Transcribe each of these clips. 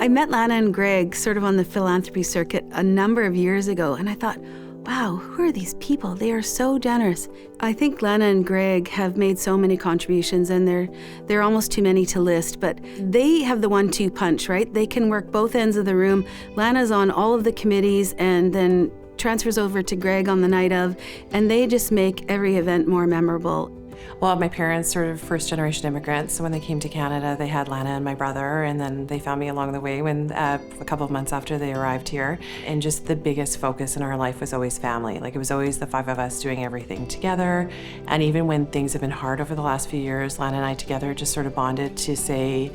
I met Lana and Gregg sort of on the philanthropy circuit a number of years ago, and I thought, wow, who are these people? They are so generous. I think Lana and Gregg have made so many contributions, and they're almost too many to list, but they have the 1-2 punch, right? They can work both ends of the room. Lana's on all of the committees and then transfers over to Gregg on the night of, and they just make every event more memorable. Well, my parents sort of first-generation immigrants, so when they came to Canada, they had Lana and my brother, and then they found me along the way when a couple of months after they arrived here. And just the biggest focus in our life was always family. Like, it was always the 5 of us doing everything together. And even when things have been hard over the last few years, Lana and I together just sort of bonded to say,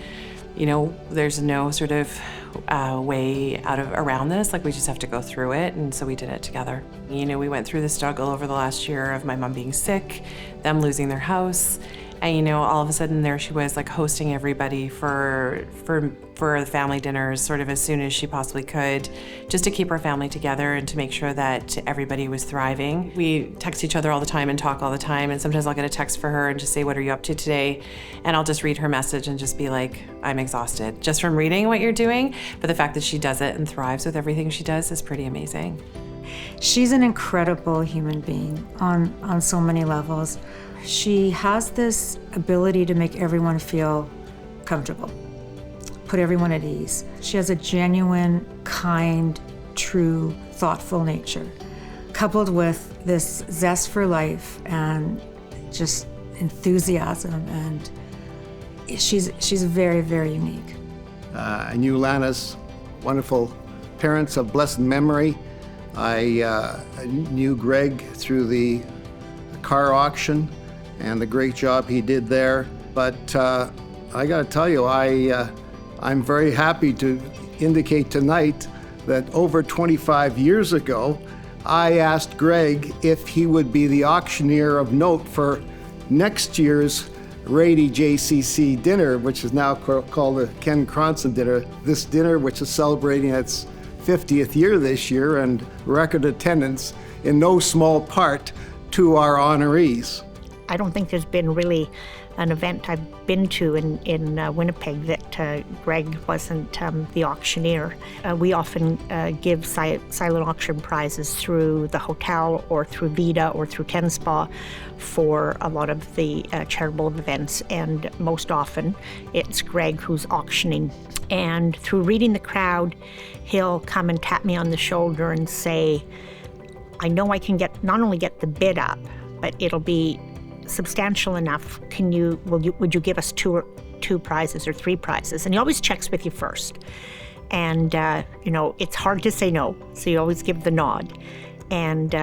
you know, there's no sort of way around this. Like, we just have to go through it, and so we did it together. You know, we went through the struggle over the last year of my mom being sick, them losing their house, and you know, all of a sudden there she was, like, hosting everybody for the family dinners sort of as soon as she possibly could, just to keep our family together and to make sure that everybody was thriving. We text each other all the time and talk all the time, and sometimes I'll get a text for her and just say, what are you up to today? And I'll just read her message and just be like, I'm exhausted just from reading what you're doing, but the fact that she does it and thrives with everything she does is pretty amazing. She's an incredible human being on so many levels. She has this ability to make everyone feel comfortable, put everyone at ease. She has a genuine, kind, true, thoughtful nature, coupled with this zest for life and just enthusiasm, and she's very, very unique. I knew Lana's wonderful parents of blessed memory. I knew Gregg through the car auction and the great job he did there. But I gotta tell you, I'm very happy to indicate tonight that over 25 years ago, I asked Gregg if he would be the auctioneer of note for next year's Rady JCC dinner, which is now called the Ken Kronson dinner. This dinner, which is celebrating its 50th year this year, and record attendance in no small part to our honorees. I don't think there's been really an event I've been to in Winnipeg that Gregg wasn't the auctioneer. We often give silent auction prizes through the hotel or through Vida or through Ten Spa for a lot of the charitable events, and most often it's Gregg who's auctioning. And through reading the crowd, he'll come and tap me on the shoulder and say, I know I can not only get the bid up, but it'll be substantial enough. Would you give us two prizes or 3 prizes? And he always checks with you first. And it's hard to say no, so you always give the nod. And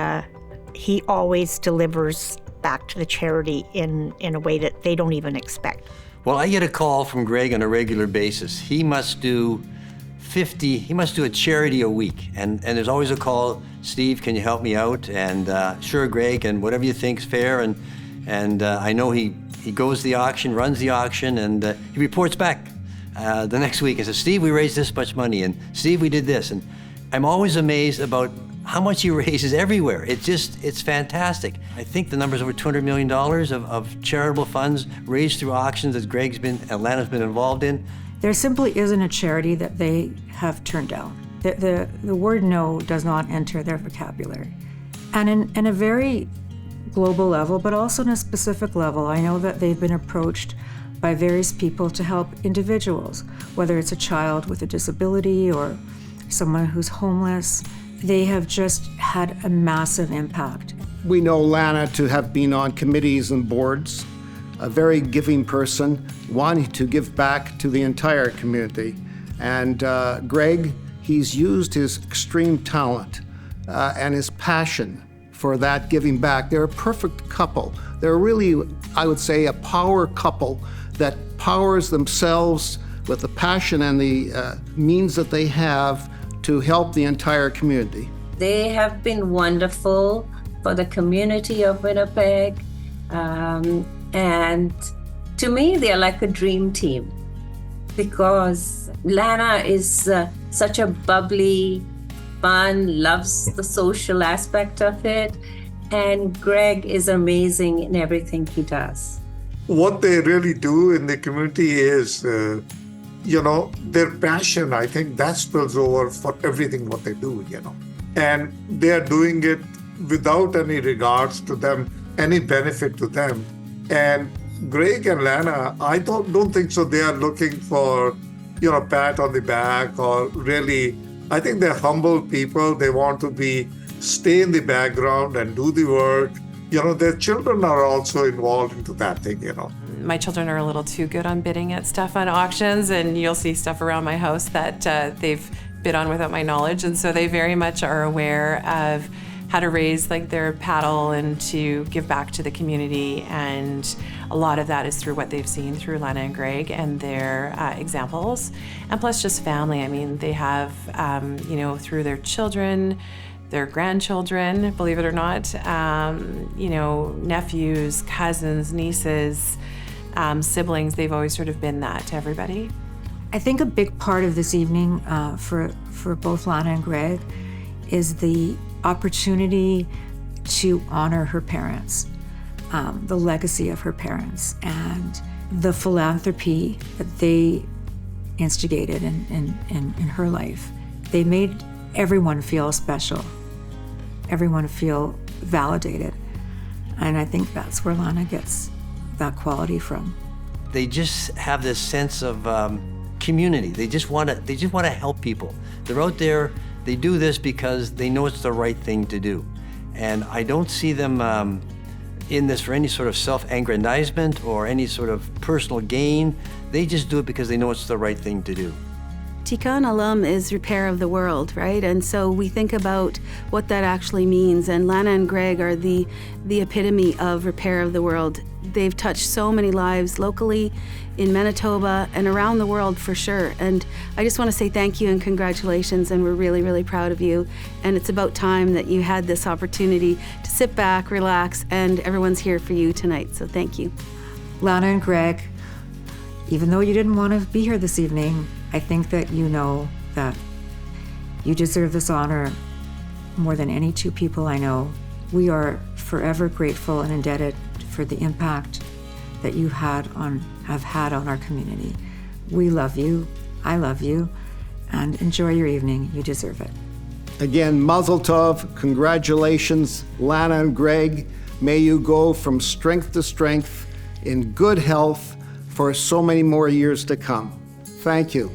he always delivers back to the charity in a way that they don't even expect. Well, I get a call from Gregg on a regular basis. He must do a charity a week. And there's always a call, Steve, can you help me out? And sure, Gregg, and whatever you think's fair. And I know he goes to the auction, runs the auction, and he reports back the next week and says, Steve, we raised this much money, and Steve, we did this. And I'm always amazed about how much he raises everywhere. It's fantastic. I think the number's over $200 million of charitable funds raised through auctions that Gregg's and Lana's been involved in. There simply isn't a charity that they have turned down. The word no does not enter their vocabulary. And in a very global level, but also on a specific level, I know that they've been approached by various people to help individuals, whether it's a child with a disability or someone who's homeless. They have just had a massive impact. We know Lana to have been on committees and boards, a very giving person, wanting to give back to the entire community. And Gregg, he's used his extreme talent and his passion for that giving back. They're a perfect couple. They're really, I would say, a power couple that powers themselves with the passion and the means that they have to help the entire community. They have been wonderful for the community of Winnipeg. And to me, they're like a dream team, because Lana is such a bubbly, fun, loves the social aspect of it, and Gregg is amazing in everything he does. What they really do in the community is their passion, I think that spills over for everything what they do, And they're doing it without any regards to them, any benefit to them. And Gregg and Lana, I don't think so. They are looking for, pat on the back or really, I think they're humble people. They want to stay in the background and do the work. Their children are also involved into that thing, My children are a little too good on bidding at stuff on auctions, and you'll see stuff around my house that they've bid on without my knowledge, and so they very much are aware of how to raise their paddle and to give back to the community, and a lot of that is through what they've seen through Lana and Gregg and their examples, and plus just family. I mean, they have, through their children, their grandchildren, believe it or not, nephews, cousins, nieces, siblings, they've always sort of been that to everybody. I think a big part of this evening for both Lana and Gregg is the opportunity to honor her parents, the legacy of her parents, and the philanthropy that they instigated in her life. They made everyone feel special, everyone feel validated, and I think that's where Lana gets that quality from. They just have this sense of community. They just want to help people. They're out there. They do this because they know it's the right thing to do, and I don't see them in this for any sort of self-aggrandizement or any sort of personal gain. They just do it because they know it's the right thing to do. Tikkun Olam is repair of the world, right? And so we think about what that actually means, and Lana and Gregg are the epitome of repair of the world. They've touched so many lives locally, in Manitoba, and around the world for sure. And I just want to say thank you and congratulations, and we're really, really proud of you. And it's about time that you had this opportunity to sit back, relax, and everyone's here for you tonight, so thank you. Lana and Gregg, even though you didn't want to be here this evening, I think that you know that you deserve this honor more than any two people I know. We are forever grateful and indebted for the impact that you have had on our community. We love you, I love you, and enjoy your evening. You deserve it. Again, Mazel Tov, congratulations, Lana and Gregg. May you go from strength to strength in good health for so many more years to come. Thank you.